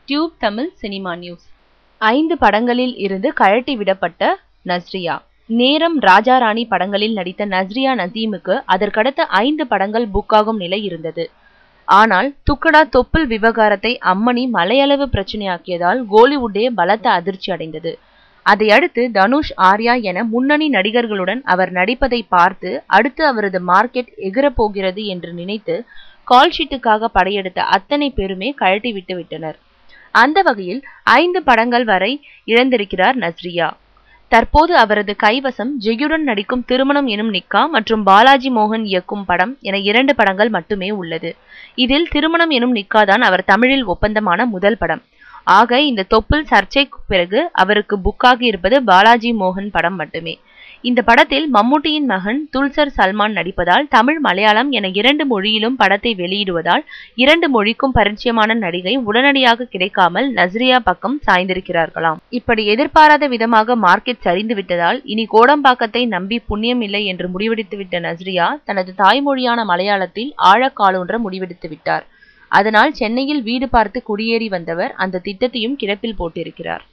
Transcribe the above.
Tube Tamil cinema news. 5 படங்களில் இருந்து கழட்டி விடப்பட்ட நஸ்ரியா. நேரம், ராஜா ராணி படங்களில் நடித்த நஸ்ரியா நசீமுக்கு அதற்கடுத்த 5 படங்கள் புக் ஆகும் நிலை இருந்தது. ஆனால் துக்கடா தொப்புள் விவகாரத்தை அம்மணி மலையளவு பிரச்சனையாக்கியதால் கோலிவுட்டே பலத்த அதிர்ச்சி அடைந்தது. அதையடுத்து தனுஷ், ஆர்யா என முன்னணி நடிகர்களுடன் அவர் நடிப்பதை பார்த்து அடுத்து அவரது மார்க்கெட் எகிரப்போகிறது என்று நினைத்து கால்ஷீட்டுக்காக படையெடுத்த அத்தனை பேருமே கழட்டி விட்டனர். அந்த வகையில் 5 படங்கள் வரை இழந்திருக்கிறார் நஸ்ரியா. தற்போது அவரது கைவசம் ஜெயுடன் நடிக்கும் திருமணம் எனும் நிக்கா மற்றும் பாலாஜி மோகன் இயக்கும் படம் என 2 படங்கள் மட்டுமே உள்ளது. இதில் திருமணம் எனும் நிக்கா தான் அவர் தமிழில் ஒப்பந்தமான முதல் படம். ஆக இந்த தொப்புள் சர்ச்சைக்கு பிறகு அவருக்கு புக்காகி இருப்பது பாலாஜி மோகன் படம் மட்டுமே. இந்த படத்தில் மம்முட்டியின் மகன் துல்சர் சல்மான் நடிப்பதால் தமிழ், மலையாளம் என 2 மொழியிலும் படத்தை வெளியிடுவதால் 2 மொழிக்கும் பரிச்சயமான நடிகை உடனடியாக கிடைக்காமல் நஸ்ரியா பக்கம் சாய்ந்திருக்கிறார்களாம். இப்படி எதிர்பாராத விதமாக மார்க்கெட் சரிந்து விட்டதால் இனி கோடம்பாக்கத்தை நம்பி புண்ணியம் இல்லை என்று முடிவெடுத்துவிட்ட நஸ்ரியா தனது தாய்மொழியான மலையாளத்தில் ஆழக்காலூன்ற முடிவெடுத்து விட்டார். அதனால் சென்னையில் வீடு பார்த்து குடியேறி வந்தவர் அந்த திட்டத்தையும் கிடப்பில் போட்டிருக்கிறார்.